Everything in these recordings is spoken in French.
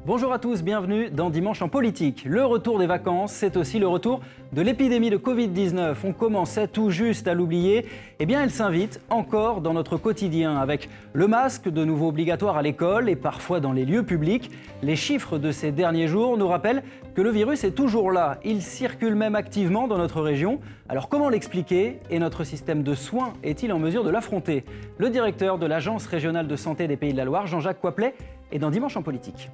Bonjour à tous, bienvenue dans Dimanche en politique. Le retour des vacances, c'est aussi le retour de l'épidémie de Covid-19. On commençait tout juste à l'oublier. Eh bien, elle s'invite encore dans notre quotidien avec le masque de nouveau obligatoire à l'école et parfois dans les lieux publics. Les chiffres de ces derniers jours nous rappellent que le virus est toujours là. Il circule même activement dans notre région. Alors comment l'expliquer et notre système de soins est-il en mesure de l'affronter? Le directeur de l'Agence régionale de santé des Pays de la Loire, Jean-Jacques Coiplet, est dans Dimanche en politique.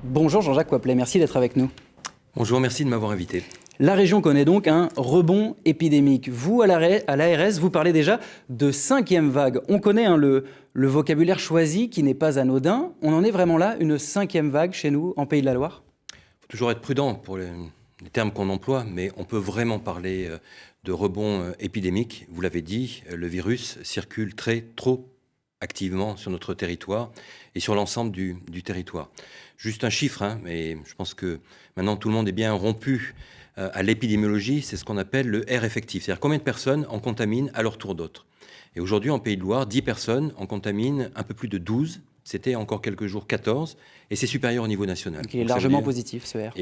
Bonjour Jean-Jacques Coiplet, merci d'être avec nous. Bonjour, merci de m'avoir invité. La région connaît donc un rebond épidémique. Vous, à l'ARS, vous parlez déjà de 5e vague. On connaît le vocabulaire choisi qui n'est pas anodin. On en est vraiment là, une 5e vague chez nous, en Pays de la Loire? Il faut toujours être prudent pour les termes qu'on emploie, mais on peut vraiment parler de rebond épidémique. Vous l'avez dit, le virus circule trop activement sur notre territoire et sur l'ensemble du territoire. Juste un chiffre, mais je pense que maintenant tout le monde est bien rompu à l'épidémiologie, c'est ce qu'on appelle le R effectif, c'est-à-dire combien de personnes en contaminent à leur tour d'autres. Et aujourd'hui, en Pays de Loire, 10 personnes en contaminent un peu plus de 12, c'était encore quelques jours 14, et c'est supérieur au niveau national. Donc il est largement positif, ce R.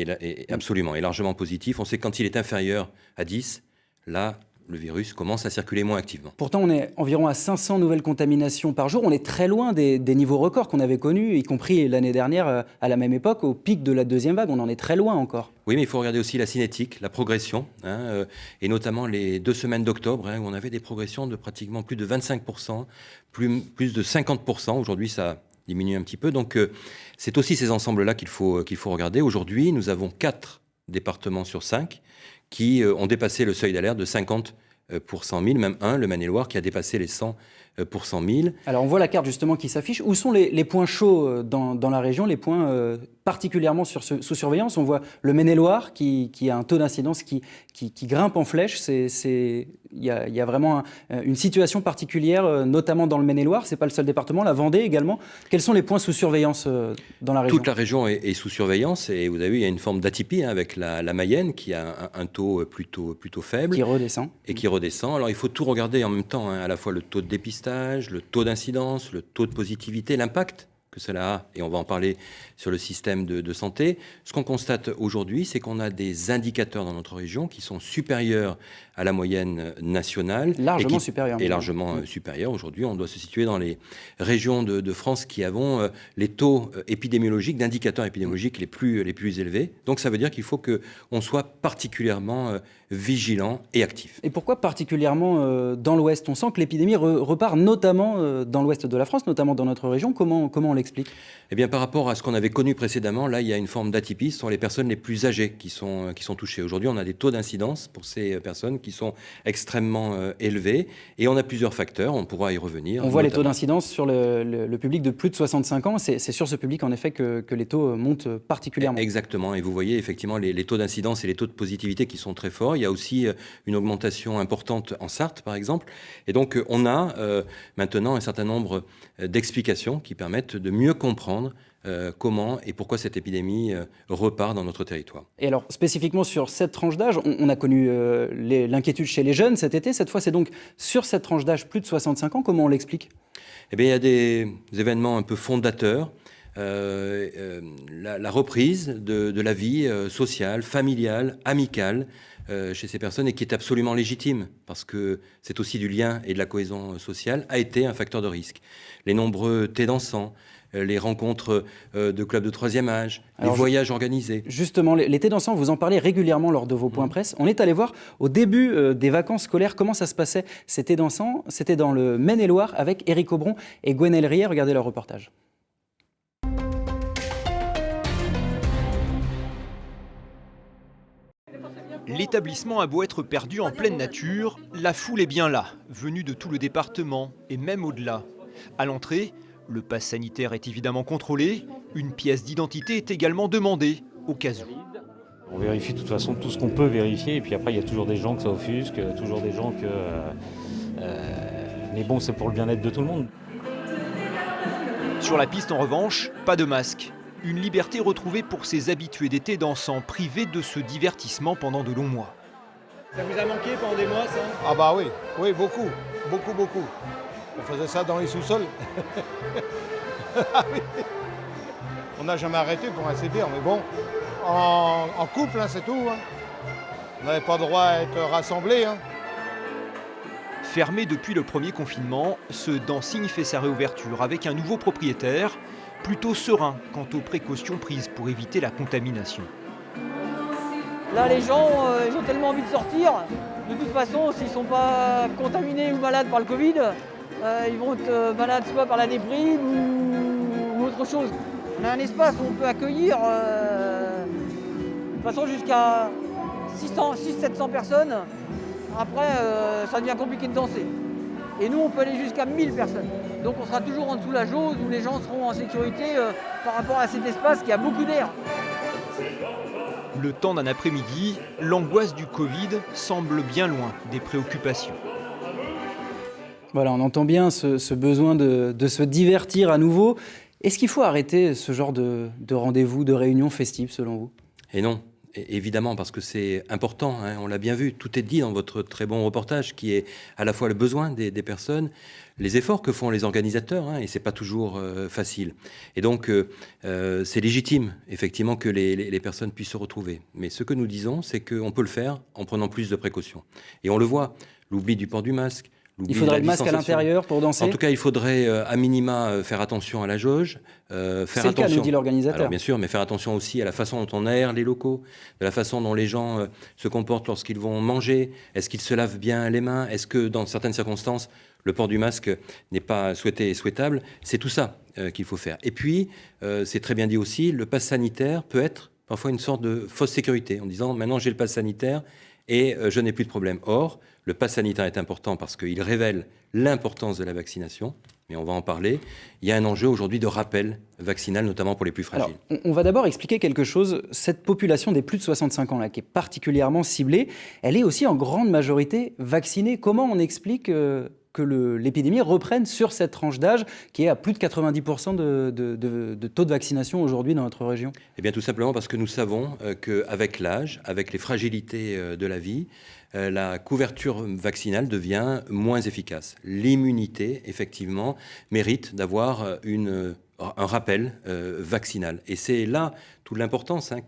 Absolument, et largement positif. On sait que quand il est inférieur à 10, là, le virus commence à circuler moins activement. Pourtant, on est environ à 500 nouvelles contaminations par jour. On est très loin des niveaux records qu'on avait connus, y compris l'année dernière, à la même époque, au pic de la 2e vague. On en est très loin encore. Oui, mais il faut regarder aussi la cinétique, la progression, et notamment les 2 semaines d'octobre, où on avait des progressions de pratiquement plus de 25%, plus de 50%. Aujourd'hui, ça diminue un petit peu. Donc, c'est aussi ces ensembles-là qu'il faut regarder. Aujourd'hui, nous avons 4 départements sur 5 qui ont dépassé le seuil d'alerte de 50 pour 100 000, même un, le Maine-et-Loire, qui a dépassé les 100 pour 100 000. Alors on voit la carte justement qui s'affiche. Où sont les points chauds dans la région, les points particulièrement sous surveillance? On voit le Maine-et-Loire qui a un taux d'incidence qui grimpe en flèche. Il y a vraiment une situation particulière, notamment dans le Maine-et-Loire. Ce n'est pas le seul département, la Vendée également. Quels sont les points sous surveillance dans la région? Toute la région est sous surveillance et vous avez vu, il y a une forme d'atypie avec la Mayenne qui a un taux plutôt faible. Qui redescend. Et qui redescend. Alors il faut tout regarder en même temps, à la fois le taux de dépistage, le taux d'incidence, le taux de positivité, l'impact que cela a, et on va en parler sur le système de santé. Ce qu'on constate aujourd'hui, c'est qu'on a des indicateurs dans notre région qui sont supérieurs à la moyenne nationale. Largement supérieurs. Et largement supérieurs. Aujourd'hui, on doit se situer dans les régions de France qui avons les taux épidémiologiques, d'indicateurs épidémiologiques les plus élevés. Donc ça veut dire qu'il faut qu'on soit particulièrement vigilant et actif. Et pourquoi particulièrement dans l'Ouest? On sent que l'épidémie repart notamment dans l'Ouest de la France, notamment dans notre région. Comment on l'explique? Eh bien, par rapport à ce qu'on avait connu précédemment, là, il y a une forme d'atypie. Ce sont les personnes les plus âgées qui sont touchées. Aujourd'hui, on a des taux d'incidence pour ces personnes qui sont extrêmement élevés. Et on a plusieurs facteurs. On pourra y revenir. On voit les taux d'incidence sur le public de plus de 65 ans. C'est sur ce public, en effet, que les taux montent particulièrement. Exactement. Et vous voyez effectivement les taux d'incidence et les taux de positivité qui sont très forts. Il y a aussi une augmentation importante en Sarthe, par exemple. Et donc, on a maintenant un certain nombre d'explications qui permettent de mieux comprendre comment et pourquoi cette épidémie repart dans notre territoire. Et alors, spécifiquement sur cette tranche d'âge, on a connu l'inquiétude chez les jeunes cet été. Cette fois, c'est donc sur cette tranche d'âge plus de 65 ans. Comment on l'explique? Eh bien, il y a des événements un peu fondateurs. La reprise de la vie sociale, familiale, amicale chez ces personnes, et qui est absolument légitime, parce que c'est aussi du lien et de la cohésion sociale, a été un facteur de risque. Les nombreux thés dansants, les rencontres de clubs de 3e âge, les voyages organisés. Justement, les thés dansants, vous en parlez régulièrement lors de vos points presse. On est allé voir au début des vacances scolaires comment ça se passait, ces thés dansants. C'était dans le Maine-et-Loire avec Éric Aubron et Gwenaëlle Rier. Regardez leur reportage. L'établissement a beau être perdu en pleine nature, la foule est bien là, venue de tout le département et même au-delà. À l'entrée, le pass sanitaire est évidemment contrôlé, une pièce d'identité est également demandée, au cas où. On vérifie de toute façon tout ce qu'on peut vérifier, et puis après il y a toujours des gens que ça offusque, toujours des gens que... Mais bon, c'est pour le bien-être de tout le monde. Sur la piste en revanche, pas de masque. Une liberté retrouvée pour ces habitués d'été dansants, privés de ce divertissement pendant de longs mois. Ça vous a manqué pendant des mois, ça? Ah bah oui, oui, beaucoup. On faisait ça dans les sous-sols. Ah oui. On n'a jamais arrêté pour ainsi dire, mais bon, en couple, hein, c'est tout. Hein. On n'avait pas le droit à être rassemblés. Hein. Fermé depuis le premier confinement, ce dancing fait sa réouverture avec un nouveau propriétaire, plutôt serein quant aux précautions prises pour éviter la contamination. Là, les gens, ils ont tellement envie de sortir. De toute façon, s'ils ne sont pas contaminés ou malades par le Covid, ils vont être malades soit par la déprime ou autre chose. On a un espace où on peut accueillir de toute façon jusqu'à 600-700 personnes. Après, ça devient compliqué de danser. Et nous, on peut aller jusqu'à 1000 personnes. Donc on sera toujours en dessous de la jauge où les gens seront en sécurité par rapport à cet espace qui a beaucoup d'air. Le temps d'un après-midi, l'angoisse du Covid semble bien loin des préoccupations. Voilà, on entend bien ce besoin de se divertir à nouveau. Est-ce qu'il faut arrêter ce genre de rendez-vous, de réunions festives, selon vous? Et non, évidemment, parce que c'est important, hein, on l'a bien vu, tout est dit dans votre très bon reportage, qui est à la fois le besoin des personnes, les efforts que font les organisateurs, hein, et c'est pas toujours facile. Et donc, c'est légitime, effectivement, que les personnes puissent se retrouver. Mais ce que nous disons, c'est qu'on peut le faire en prenant plus de précautions. Et on le voit, l'oubli du port du masque. Il faudrait le masque à l'intérieur pour danser? En tout cas, il faudrait à minima faire attention à la jauge. C'est le cas, nous dit l'organisateur. Alors, bien sûr, mais faire attention aussi à la façon dont on aère les locaux, de la façon dont les gens se comportent lorsqu'ils vont manger. Est-ce qu'ils se lavent bien les mains? Est-ce que dans certaines circonstances, le port du masque n'est pas souhaité et souhaitable? C'est tout ça qu'il faut faire. Et puis, c'est très bien dit aussi, le pass sanitaire peut être parfois une sorte de fausse sécurité, en disant maintenant j'ai le pass sanitaire et je n'ai plus de problème. Or, le pass sanitaire est important parce qu'il révèle l'importance de la vaccination, mais on va en parler. Il y a un enjeu aujourd'hui de rappel vaccinal, notamment pour les plus fragiles. Alors, on va d'abord expliquer quelque chose. Cette population des plus de 65 ans, là, qui est particulièrement ciblée, elle est aussi en grande majorité vaccinée. Comment on explique que l'épidémie reprenne sur cette tranche d'âge qui est à plus de 90% de taux de vaccination aujourd'hui dans notre région? Eh bien, tout simplement parce que nous savons qu'avec l'âge, avec les fragilités de la vie, la couverture vaccinale devient moins efficace. L'immunité, effectivement, mérite d'avoir un rappel vaccinal. Et c'est là toute l'importance hein,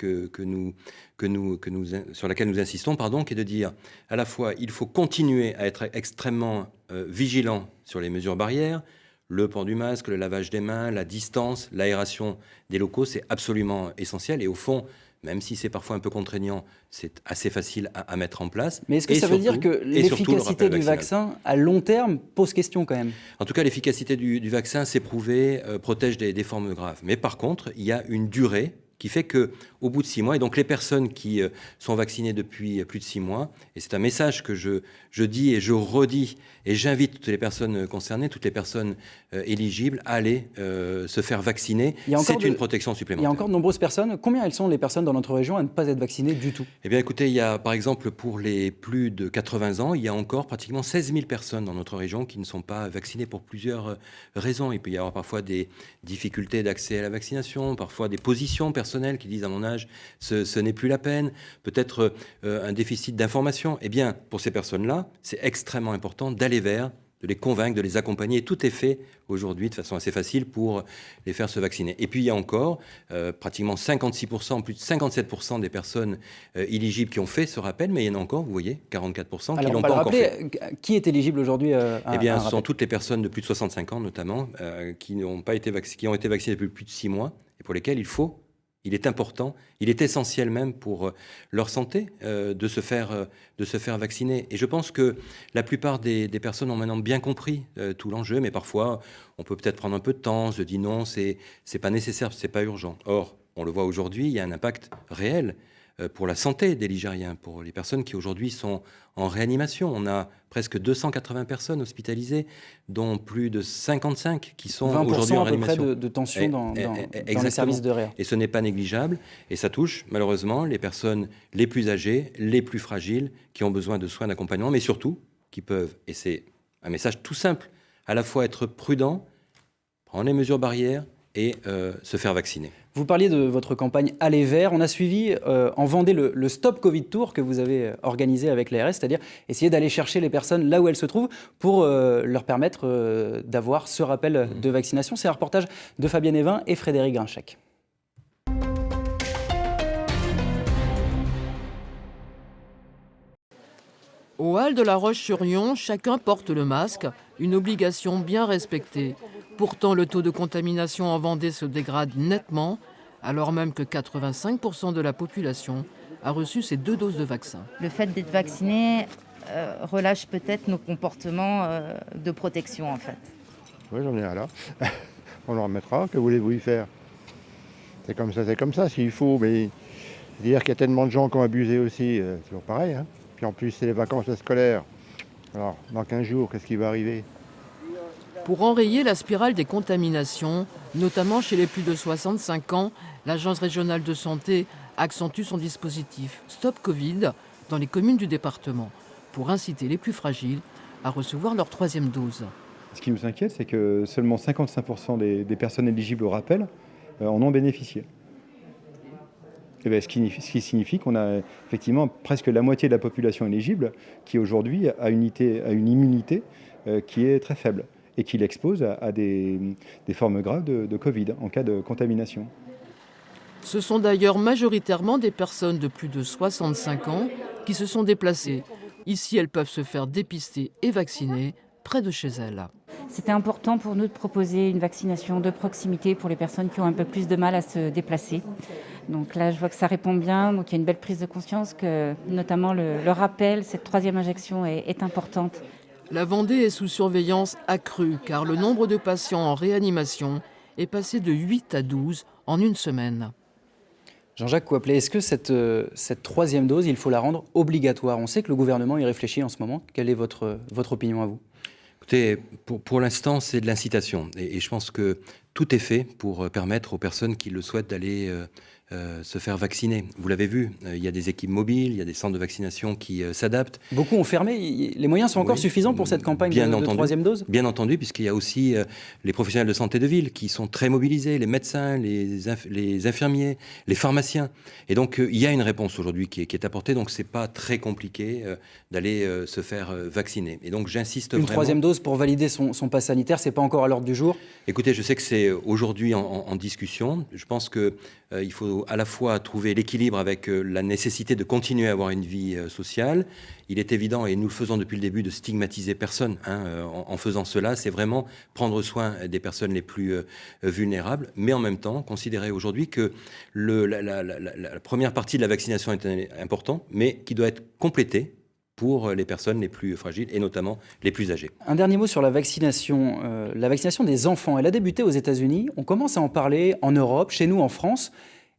sur laquelle nous insistons, qui est de dire à la fois il faut continuer à être extrêmement vigilant sur les mesures barrières, le port du masque, le lavage des mains, la distance, l'aération des locaux, c'est absolument essentiel. Et au fond, même si c'est parfois un peu contraignant, c'est assez facile à mettre en place. Mais est-ce que ça veut dire que l'efficacité du vaccin, à long terme, pose question quand même? En tout cas, l'efficacité du vaccin, c'est prouvé, protège des formes graves. Mais par contre, il y a une durée qui fait qu'au bout de 6 mois, et donc les personnes qui sont vaccinées depuis plus de 6 mois, et c'est un message que je dis et je redis, et j'invite toutes les personnes concernées, toutes les personnes éligibles à aller se faire vacciner. C'est une protection supplémentaire. Il y a encore de nombreuses personnes. Combien elles sont les personnes dans notre région à ne pas être vaccinées du tout? Eh bien écoutez, il y a par exemple pour les plus de 80 ans, il y a encore pratiquement 16 000 personnes dans notre région qui ne sont pas vaccinées pour plusieurs raisons. Il peut y avoir parfois des difficultés d'accès à la vaccination, parfois des positions personnelles qui disent à mon âge, ce n'est plus la peine, peut-être un déficit d'information. Eh bien, pour ces personnes-là, c'est extrêmement important d'aller vers, de les convaincre, de les accompagner. Et tout est fait aujourd'hui de façon assez facile pour les faire se vacciner. Et puis, il y a encore pratiquement 56%, plus de 57% des personnes éligibles qui ont fait ce rappel, mais il y en a encore, vous voyez, 44% qui ne l'ont pas encore fait. Qui est éligible aujourd'hui Eh bien, ce sont toutes les personnes de plus de 65 ans, notamment, qui ont été vaccinées depuis plus de 6 mois et pour lesquelles il est important, il est essentiel même pour leur santé de se faire vacciner. Et je pense que la plupart des personnes ont maintenant bien compris tout l'enjeu, mais parfois on peut peut-être prendre un peu de temps, se dire non, c'est pas nécessaire, c'est pas urgent. Or, on le voit aujourd'hui, il y a un impact réel pour la santé des Ligériens, pour les personnes qui aujourd'hui sont en réanimation. On a presque 280 personnes hospitalisées, dont plus de 55 qui sont aujourd'hui en réanimation. 20% à peu près de tension dans les services de réa. Et ce n'est pas négligeable. Et ça touche malheureusement les personnes les plus âgées, les plus fragiles, qui ont besoin de soins d'accompagnement, mais surtout qui peuvent, et c'est un message tout simple, à la fois être prudent, prendre les mesures barrières et se faire vacciner. Vous parliez de votre campagne Aller Vert. On a suivi en Vendée le Stop Covid Tour que vous avez organisé avec l'ARS, c'est-à-dire essayer d'aller chercher les personnes là où elles se trouvent pour leur permettre d'avoir ce rappel de vaccination. C'est un reportage de Fabienne Evin et Frédéric Grinchec. Au hall de la Roche-sur-Yon, chacun porte le masque, une obligation bien respectée. Pourtant, le taux de contamination en Vendée se dégrade nettement, alors même que 85% de la population a reçu ses 2 doses de vaccin. Le fait d'être vacciné relâche peut-être nos comportements de protection en fait. Oui, j'en ai un là. On en remettra, que voulez-vous y faire? C'est comme ça s'il faut, mais dire qu'il y a tellement de gens qui ont abusé aussi, c'est toujours pareil. Hein. Puis en plus, c'est les vacances scolaires. Alors, dans 15 jours, qu'est-ce qui va arriver? Pour enrayer la spirale des contaminations, notamment chez les plus de 65 ans, l'Agence régionale de santé accentue son dispositif Stop Covid dans les communes du département pour inciter les plus fragiles à recevoir leur 3e dose. Ce qui nous inquiète, c'est que seulement 55% des personnes éligibles au rappel en ont bénéficié. Et bien, ce qui signifie qu'on a effectivement presque la moitié de la population éligible qui aujourd'hui a une immunité qui est très faible et qui l'expose à des formes graves de Covid en cas de contamination. Ce sont d'ailleurs majoritairement des personnes de plus de 65 ans qui se sont déplacées. Ici, elles peuvent se faire dépister et vacciner près de chez elles. C'était important pour nous de proposer une vaccination de proximité pour les personnes qui ont un peu plus de mal à se déplacer. Donc là, je vois que ça répond bien. Donc il y a une belle prise de conscience que notamment le rappel, cette 3e injection est importante. La Vendée est sous surveillance accrue car le nombre de patients en réanimation est passé de 8 à 12 en une semaine. Jean-Jacques Coaplet, est-ce que cette 3e dose, il faut la rendre obligatoire? On sait que le gouvernement y réfléchit en ce moment. Quelle est votre opinion à vous? Écoutez, pour l'instant, c'est de l'incitation. Et je pense que tout est fait pour permettre aux personnes qui le souhaitent d'aller se faire vacciner. Vous l'avez vu, il y a des équipes mobiles, il y a des centres de vaccination qui s'adaptent. Beaucoup ont fermé. Les moyens sont encore suffisants pour cette campagne de 3e dose? Bien entendu, puisqu'il y a aussi les professionnels de santé de ville qui sont très mobilisés, les médecins, les infirmiers, les pharmaciens. Et donc, il y a une réponse aujourd'hui qui est apportée. Donc, ce n'est pas très compliqué d'aller se faire vacciner. Et donc, j'insiste vraiment... Une 3e dose pour valider son pass sanitaire, ce n'est pas encore à l'ordre du jour? Écoutez, je sais que c'est aujourd'hui en discussion. Je pense qu'il faut à la fois trouver l'équilibre avec la nécessité de continuer à avoir une vie sociale. Il est évident, et nous le faisons depuis le début, de stigmatiser personne. En faisant cela, c'est vraiment prendre soin des personnes les plus vulnérables, mais en même temps, considérer aujourd'hui que la première partie de la vaccination est importante, mais qui doit être complétée pour les personnes les plus fragiles et notamment les plus âgées. Un dernier mot sur la vaccination des enfants. Elle a débuté aux États-Unis. On commence à en parler en Europe, chez nous en France.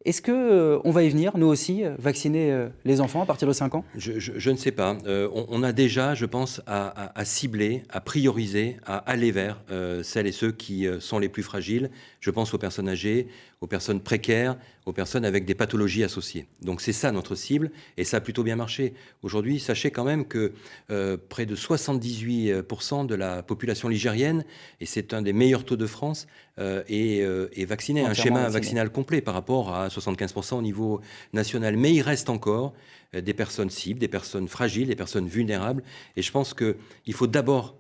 Est-ce qu'on va y venir, nous aussi, vacciner les enfants à partir de 5 ans? Je ne sais pas. On a déjà, je pense, à cibler, à prioriser, à aller vers celles et ceux qui sont les plus fragiles. Je pense aux personnes âgées, aux personnes précaires, aux personnes avec des pathologies associées. Donc c'est ça notre cible, et ça a plutôt bien marché. Aujourd'hui, sachez quand même que près de 78% de la population ligérienne, et c'est un des meilleurs taux de France, est vacciné, un schéma vaccinal complet par rapport à 75% au niveau national. Mais il reste encore des personnes cibles, des personnes fragiles, des personnes vulnérables, et je pense qu'il faut d'abord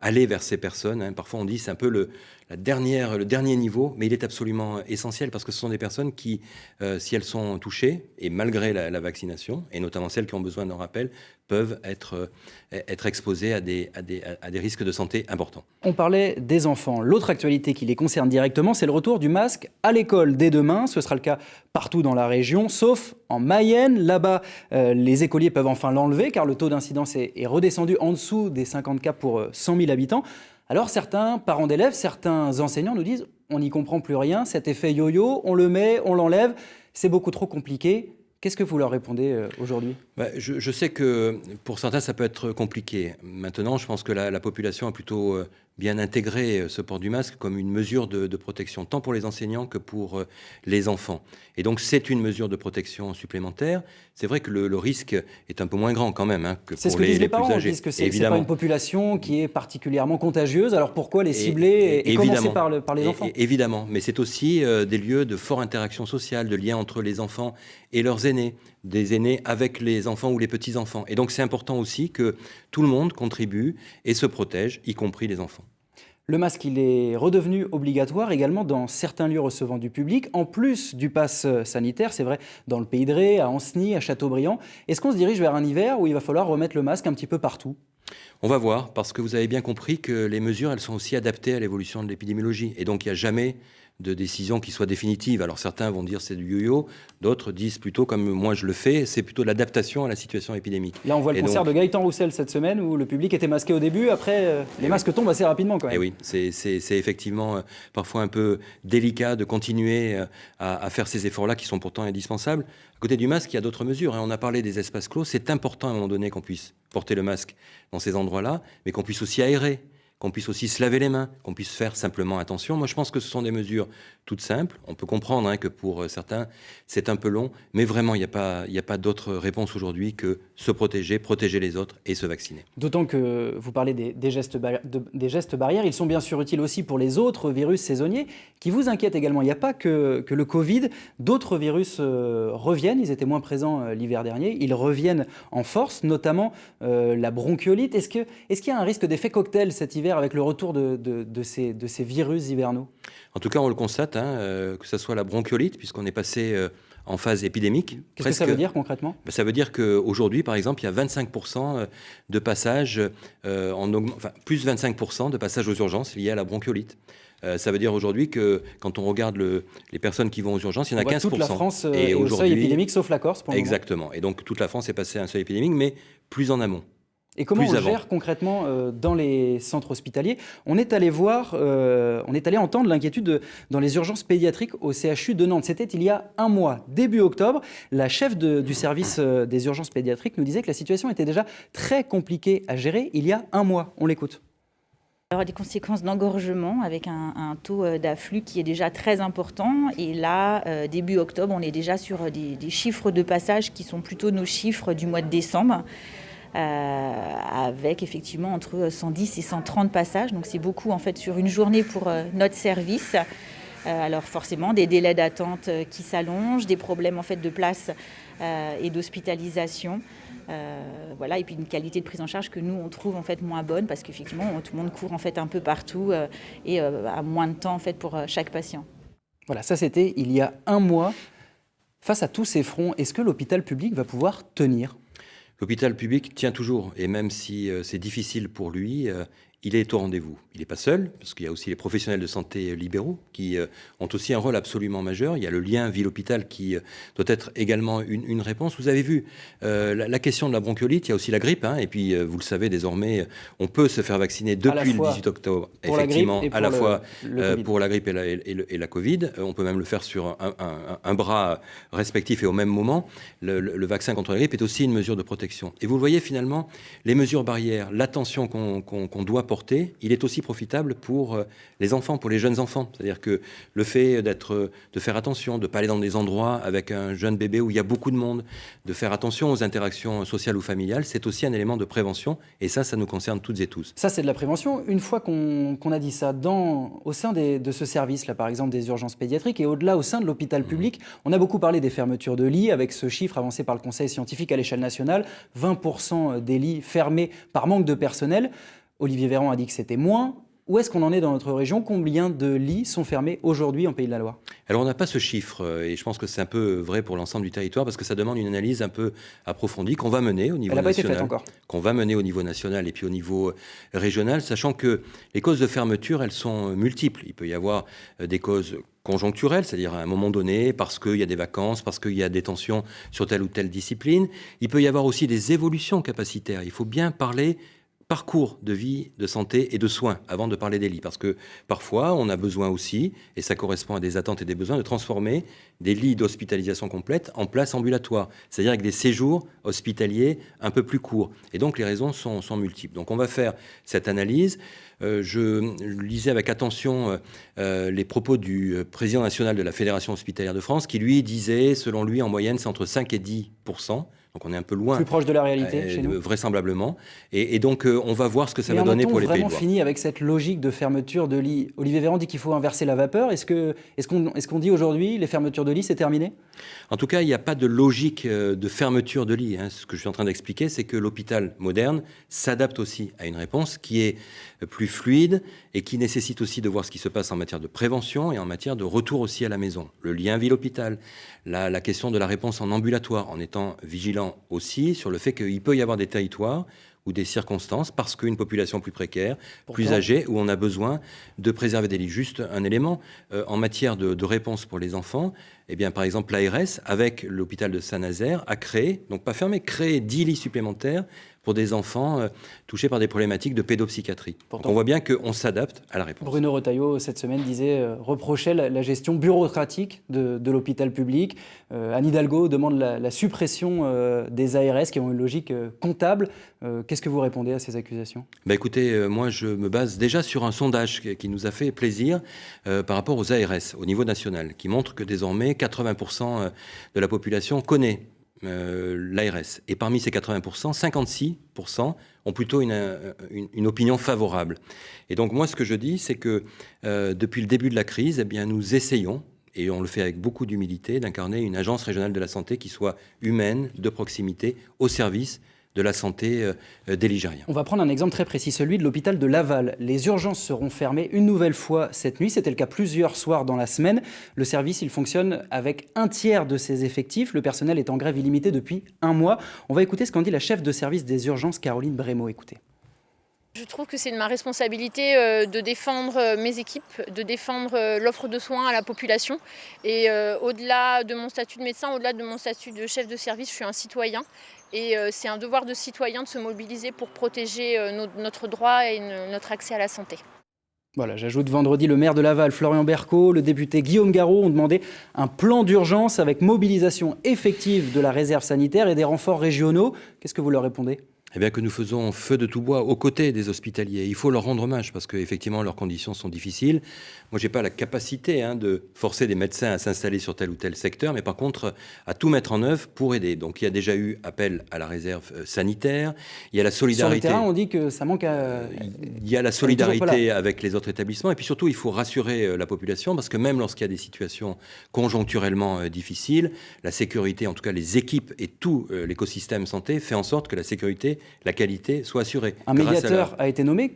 aller vers ces personnes. Parfois on dit c'est un peu le dernier niveau, mais il est absolument essentiel parce que ce sont des personnes qui, si elles sont touchées, et malgré la vaccination, et notamment celles qui ont besoin d'un rappel, peuvent être exposées à des risques de santé importants. On parlait des enfants. L'autre actualité qui les concerne directement, c'est le retour du masque à l'école dès demain. Ce sera le cas partout dans la région, sauf en Mayenne. Là-bas, les écoliers peuvent enfin l'enlever car le taux d'incidence est redescendu en dessous des 50 cas pour 100 000 habitants. Alors certains parents d'élèves, certains enseignants nous disent on n'y comprend plus rien, cet effet yo-yo, on le met, on l'enlève, c'est beaucoup trop compliqué. Qu'est-ce que vous leur répondez aujourd'hui ? Je sais que pour certains, ça peut être compliqué. Maintenant, je pense que la population a plutôt bien intégré ce port du masque comme une mesure de protection, tant pour les enseignants que pour les enfants. Et donc c'est une mesure de protection supplémentaire. C'est vrai que le risque est un peu moins grand quand même que c'est pour ce que disent les plus parents, âgés. Ils disent que c'est pas une population qui est particulièrement contagieuse, alors pourquoi les cibler et commencer par les enfants? Évidemment, mais c'est aussi des lieux de forte interaction sociale, de lien entre les enfants et leurs aînés, des aînés avec les enfants ou les petits-enfants. Et donc c'est important aussi que tout le monde contribue et se protège, y compris les enfants. Le masque, il est redevenu obligatoire également dans certains lieux recevant du public, en plus du pass sanitaire, c'est vrai, dans le Pays de Ré, à Ancenis, à Châteaubriand. Est-ce qu'on se dirige vers un hiver où il va falloir remettre le masque un petit peu partout ? On va voir, parce que vous avez bien compris que les mesures, elles sont aussi adaptées à l'évolution de l'épidémiologie. Et donc, il n'y a jamais de décision qui soit définitive. Alors, certains vont dire c'est du yo-yo, d'autres disent plutôt, comme moi je le fais, c'est plutôt de l'adaptation à la situation épidémique. Là, on voit le concert de Gaëtan Roussel cette semaine, où le public était masqué au début, après, les masques tombent assez rapidement quand même. Et oui, c'est effectivement parfois un peu délicat de continuer à faire ces efforts-là qui sont pourtant indispensables. À côté du masque, il y a d'autres mesures. On a parlé des espaces clos. C'est important à un moment donné qu'on puisse porter le masque dans ces endroits-là, mais qu'on puisse aussi aérer, qu'on puisse aussi se laver les mains, qu'on puisse faire simplement attention. Moi, je pense que ce sont des mesures toutes simples. On peut comprendre que pour certains, c'est un peu long, mais vraiment, il n'y a pas d'autre réponse aujourd'hui que se protéger, protéger les autres et se vacciner. D'autant que vous parlez des gestes barrières, ils sont bien sûr utiles aussi pour les autres virus saisonniers qui vous inquiètent également. Il n'y a pas que le Covid, d'autres virus reviennent, ils étaient moins présents l'hiver dernier, ils reviennent en force, notamment la bronchiolite. Est-ce qu'il y a un risque d'effet cocktail cet hiver avec le retour de ces virus hivernaux? En tout cas, on le constate, que ce soit la bronchiolite, puisqu'on est passé en phase épidémique. Qu'est-ce que ça veut dire concrètement ? Ça veut dire qu'aujourd'hui, par exemple, il y a 25% de passages, plus 25% de passages aux urgences liés à la bronchiolite. Ça veut dire aujourd'hui que quand on regarde les personnes qui vont aux urgences, il y en a 15%. Toute la France est au seuil épidémique, sauf la Corse pour le moment. Exactement. Et donc toute la France est passée à un seuil épidémique, mais plus en amont. Et comment on gère concrètement dans les centres hospitaliers ? On est allé entendre l'inquiétude dans les urgences pédiatriques au CHU de Nantes. C'était il y a un mois, début octobre. La chef du service des urgences pédiatriques nous disait que la situation était déjà très compliquée à gérer il y a un mois. On l'écoute. Il y aura des conséquences d'engorgement avec un taux d'afflux qui est déjà très important. Et là, début octobre, on est déjà sur des chiffres de passage qui sont plutôt nos chiffres du mois de décembre. Avec effectivement entre 110 et 130 passages. Donc c'est beaucoup en fait sur une journée pour notre service. Alors forcément des délais d'attente qui s'allongent, des problèmes en fait de place et d'hospitalisation. Voilà, et puis une qualité de prise en charge que nous on trouve en fait moins bonne parce qu'effectivement tout le monde court en fait un peu partout et a moins de temps en fait pour chaque patient. Voilà, ça c'était il y a un mois. Face à tous ces fronts, est-ce que l'hôpital public va pouvoir tenir ? L'hôpital public tient toujours, et même si c'est difficile pour lui, il est au rendez-vous. Il n'est pas seul, parce qu'il y a aussi les professionnels de santé libéraux qui ont aussi un rôle absolument majeur. Il y a le lien ville-hôpital qui doit être également une réponse. Vous avez vu la question de la bronchiolite, il y a aussi la grippe, et puis vous le savez désormais, on peut se faire vacciner depuis le 18 octobre, effectivement, à la fois pour la grippe et la Covid. On peut même le faire sur un bras respectif et au même moment. Le vaccin contre la grippe est aussi une mesure de protection. Et vous le voyez finalement, les mesures barrières, l'attention qu'on doit porter, il est aussi profitable pour les enfants, pour les jeunes enfants. C'est-à-dire que le fait de faire attention, de ne pas aller dans des endroits avec un jeune bébé où il y a beaucoup de monde, de faire attention aux interactions sociales ou familiales, c'est aussi un élément de prévention. Et ça nous concerne toutes et tous. Ça, c'est de la prévention. Une fois qu'on a dit ça, au sein de ce service, là, par exemple, des urgences pédiatriques et au-delà, au sein de l'hôpital public, on a beaucoup parlé des fermetures de lits, avec ce chiffre avancé par le Conseil scientifique à l'échelle nationale, 20% des lits fermés par manque de personnel. Olivier Véran a dit que c'était moins. Où est-ce qu'on en est dans notre région ? Combien de lits sont fermés aujourd'hui en Pays de la Loire ? Alors on n'a pas ce chiffre et je pense que c'est un peu vrai pour l'ensemble du territoire parce que ça demande une analyse un peu approfondie qu'on va mener au niveau national. Elle n'a pas été faite encore. Qu'on va mener au niveau national et puis au niveau régional, sachant que les causes de fermeture, elles sont multiples. Il peut y avoir des causes conjoncturelles, c'est-à-dire à un moment donné, parce qu'il y a des vacances, parce qu'il y a des tensions sur telle ou telle discipline. Il peut y avoir aussi des évolutions capacitaires. Il faut bien parler parcours de vie, de santé et de soins, avant de parler des lits. Parce que parfois, on a besoin aussi, et ça correspond à des attentes et des besoins, de transformer des lits d'hospitalisation complète en places ambulatoires, c'est-à-dire avec des séjours hospitaliers un peu plus courts. Et donc, les raisons sont multiples. Donc, on va faire cette analyse. Je lisais avec attention les propos du président national de la Fédération hospitalière de France, qui, lui, disait, selon lui, en moyenne, c'est entre 5 et 10%. Donc on est un peu loin. Plus proche de la réalité chez nous. Vraisemblablement. Et donc on va voir ce que ça va donner pour les Pays de Loire. Est-ce qu'on fini avec cette logique de fermeture de lits? Olivier Véran dit qu'il faut inverser la vapeur. Est-ce qu'on dit aujourd'hui les fermetures de lits, c'est terminé? En tout cas, il n'y a pas de logique de fermeture de lits. Ce que je suis en train d'expliquer, c'est que l'hôpital moderne s'adapte aussi à une réponse qui est plus fluide et qui nécessite aussi de voir ce qui se passe en matière de prévention et en matière de retour aussi à la maison. Le lien ville-hôpital, la question de la réponse en ambulatoire, en étant vigilant aussi sur le fait qu'il peut y avoir des territoires ou des circonstances, parce qu'une population plus précaire, plus âgée, où on a besoin de préserver des lits. Juste un élément, en matière de réponse pour les enfants, eh bien, par exemple, l'ARS, avec l'hôpital de Saint-Nazaire, a créé, donc pas fermé, créé 10 lits supplémentaires pour des enfants touchés par des problématiques de pédopsychiatrie. Donc on voit bien qu'on s'adapte à la réponse. Bruno Retailleau, cette semaine, reprochait la gestion bureaucratique de l'hôpital public. Anne Hidalgo demande la suppression des ARS qui ont une logique comptable. Qu'est-ce que vous répondez à ces accusations? Écoutez, moi je me base déjà sur un sondage qui nous a fait plaisir par rapport aux ARS au niveau national, qui montre que désormais 80% de la population connaît l'ARS. Et parmi ces 80%, 56% ont plutôt une opinion favorable. Et donc moi, ce que je dis, c'est que depuis le début de la crise, eh bien, nous essayons, et on le fait avec beaucoup d'humilité, d'incarner une agence régionale de la santé qui soit humaine, de proximité, au service de la santé des Ligériens. On va prendre un exemple très précis, celui de l'hôpital de Laval. Les urgences seront fermées une nouvelle fois cette nuit. C'était le cas plusieurs soirs dans la semaine. Le service, il fonctionne avec un tiers de ses effectifs. Le personnel est en grève illimitée depuis un mois. On va écouter ce qu'en dit la chef de service des urgences, Caroline Brémaud. Écoutez. Je trouve que c'est de ma responsabilité de défendre mes équipes, de défendre l'offre de soins à la population. Et au-delà de mon statut de médecin, au-delà de mon statut de chef de service, je suis un citoyen. Et c'est un devoir de citoyen de se mobiliser pour protéger notre droit et notre accès à la santé. Voilà, j'ajoute vendredi, le maire de Laval, Florian Bercot, le député Guillaume Garot ont demandé un plan d'urgence avec mobilisation effective de la réserve sanitaire et des renforts régionaux. Qu'est-ce que vous leur répondez ? Eh bien que nous faisons feu de tout bois aux côtés des hospitaliers. Il faut leur rendre hommage parce qu'effectivement leurs conditions sont difficiles. Moi, je n'ai pas la capacité de forcer des médecins à s'installer sur tel ou tel secteur, mais par contre à tout mettre en œuvre pour aider. Donc il y a déjà eu appel à la réserve sanitaire, il y a la solidarité. Sur le terrain, on dit que ça manque à... Il y a la solidarité avec les autres établissements et puis surtout il faut rassurer la population parce que même lorsqu'il y a des situations conjoncturellement difficiles, la sécurité, en tout cas les équipes et tout l'écosystème santé fait en sorte que la sécurité, la qualité soit assurée. Un médiateur a été nommé.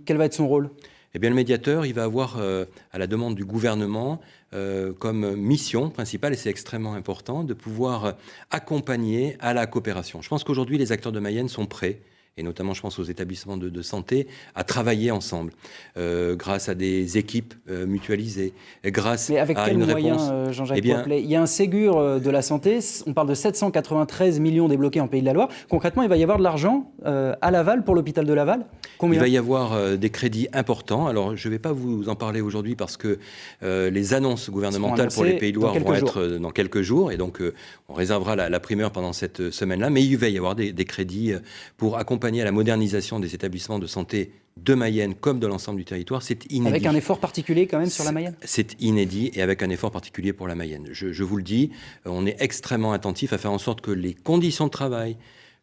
Quel va être son rôle ? Eh bien, le médiateur, il va avoir, à la demande du gouvernement, comme mission principale, et c'est extrêmement important, de pouvoir accompagner à la coopération. Je pense qu'aujourd'hui, les acteurs de Mayenne sont prêts, et notamment, je pense aux établissements de santé, à travailler ensemble, grâce à des équipes mutualisées, grâce Mais avec à quels une moyens, réponse. Jean-Jacques Poipelet ? Il y a un Ségur de la santé, on parle de 793 millions débloqués en Pays de la Loire. Concrètement, il va y avoir de l'argent à Laval, pour l'hôpital de Laval ? Combien ? Il va y avoir des crédits importants. Alors, je ne vais pas vous en parler aujourd'hui parce que les annonces gouvernementales pour les Pays de Loire vont être dans quelques jours. Et donc, on réservera la primeur pendant cette semaine-là. Mais il va y avoir des crédits pour accompagner à la modernisation des établissements de santé de Mayenne comme de l'ensemble du territoire. C'est inédit. Avec un effort particulier quand même sur la Mayenne ? C'est inédit et avec un effort particulier pour la Mayenne. Je vous le dis, on est extrêmement attentif à faire en sorte que les conditions de travail,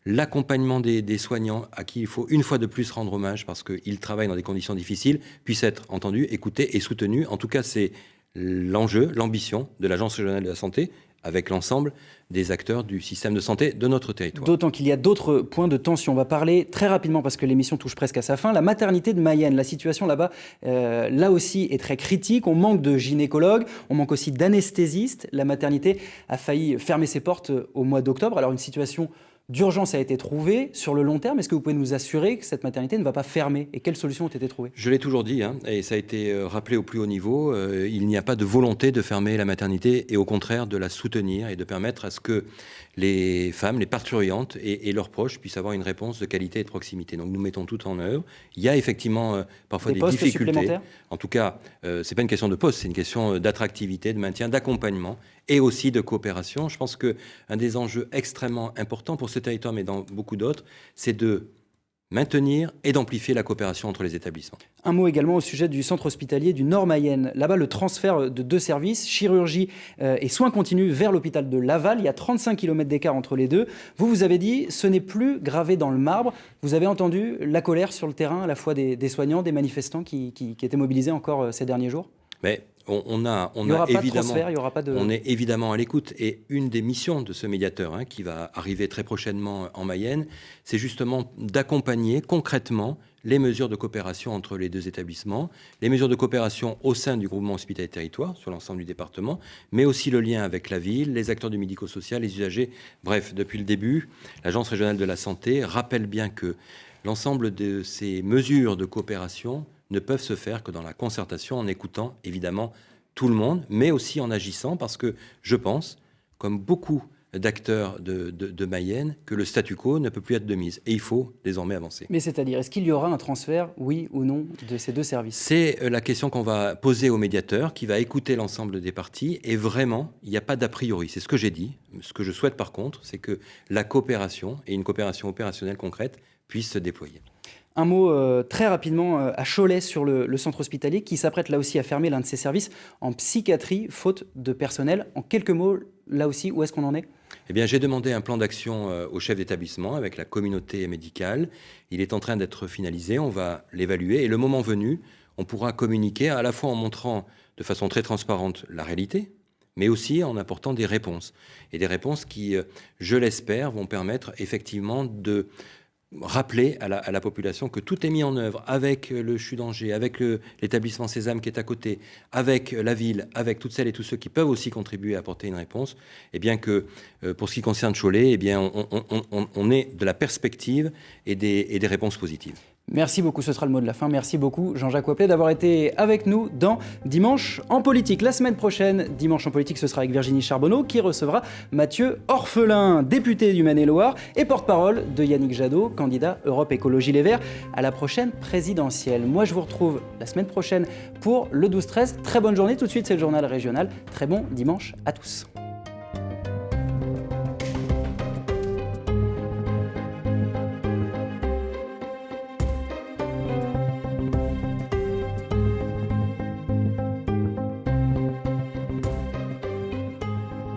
l'accompagnement des soignants, à qui il faut une fois de plus rendre hommage parce qu'ils travaillent dans des conditions difficiles, puissent être entendus, écoutés et soutenus. En tout cas, c'est l'enjeu, l'ambition de l'Agence régionale de la santé avec l'ensemble des acteurs du système de santé de notre territoire. D'autant qu'il y a d'autres points de tension. On va parler très rapidement, parce que l'émission touche presque à sa fin. La maternité de Mayenne, la situation là-bas, là aussi, est très critique. On manque de gynécologues, on manque aussi d'anesthésistes. La maternité a failli fermer ses portes au mois d'octobre. Alors une situation d'urgence a été trouvée sur le long terme. Est-ce que vous pouvez nous assurer que cette maternité ne va pas fermer ? Et quelles solutions ont été trouvées ? Je l'ai toujours dit, et ça a été rappelé au plus haut niveau, il n'y a pas de volonté de fermer la maternité et au contraire de la soutenir et de permettre à ce que les femmes, les parturientes et leurs proches puissent avoir une réponse de qualité et de proximité. Donc nous mettons tout en œuvre. Il y a effectivement parfois des difficultés. En tout cas, c'est pas une question de poste, c'est une question d'attractivité, de maintien, d'accompagnement et aussi de coopération. Je pense qu'un des enjeux extrêmement importants pour ce territoire, mais dans beaucoup d'autres, c'est de maintenir et d'amplifier la coopération entre les établissements. Un mot également au sujet du centre hospitalier du Nord-Mayenne. Là-bas, le transfert de 2 services, chirurgie et soins continus, vers l'hôpital de Laval. Il y a 35 km d'écart entre les deux. Vous avez dit, ce n'est plus gravé dans le marbre. Vous avez entendu la colère sur le terrain, à la fois des soignants, des manifestants qui étaient mobilisés encore ces derniers jours? Mais on est évidemment à l'écoute. Et une des missions de ce médiateur, qui va arriver très prochainement en Mayenne, c'est justement d'accompagner concrètement les mesures de coopération entre les 2 établissements, les mesures de coopération au sein du groupement hospitalier territoire sur l'ensemble du département, mais aussi le lien avec la ville, les acteurs du médico-social, les usagers. Bref, depuis le début, l'Agence régionale de la santé rappelle bien que l'ensemble de ces mesures de coopération ne peuvent se faire que dans la concertation, en écoutant évidemment tout le monde, mais aussi en agissant, parce que je pense, comme beaucoup d'acteurs de Mayenne, que le statu quo ne peut plus être de mise. Et il faut désormais avancer. Mais c'est-à-dire, est-ce qu'il y aura un transfert, oui ou non, de ces 2 services? C'est la question qu'on va poser au médiateur, qui va écouter l'ensemble des parties. Et vraiment, il n'y a pas d'a priori. C'est ce que j'ai dit. Ce que je souhaite par contre, c'est que la coopération, et une coopération opérationnelle concrète, puisse se déployer. Un mot très rapidement à Cholet sur le centre hospitalier qui s'apprête là aussi à fermer l'un de ses services en psychiatrie, faute de personnel. En quelques mots, là aussi, où est-ce qu'on en est? Eh bien, j'ai demandé un plan d'action au chef d'établissement avec la communauté médicale. Il est en train d'être finalisé, on va l'évaluer et le moment venu, on pourra communiquer à la fois en montrant de façon très transparente la réalité, mais aussi en apportant des réponses. Et des réponses qui, je l'espère, vont permettre effectivement de rappeler à la population que tout est mis en œuvre avec le CHU d'Angers, avec l'établissement Sésame qui est à côté, avec la ville, avec toutes celles et tous ceux qui peuvent aussi contribuer à apporter une réponse, et bien que pour ce qui concerne Cholet, eh bien on ait de la perspective et des réponses positives. Merci beaucoup, ce sera le mot de la fin. Merci beaucoup Jean-Jacques Waplet d'avoir été avec nous dans Dimanche en politique. La semaine prochaine, Dimanche en politique, ce sera avec Virginie Charbonneau qui recevra Mathieu Orphelin, député du Maine-et-Loire et porte-parole de Yannick Jadot, candidat Europe Écologie Les Verts à la prochaine présidentielle. Moi, je vous retrouve la semaine prochaine pour le 12-13. Très bonne journée. Tout de suite, c'est le journal régional. Très bon dimanche à tous.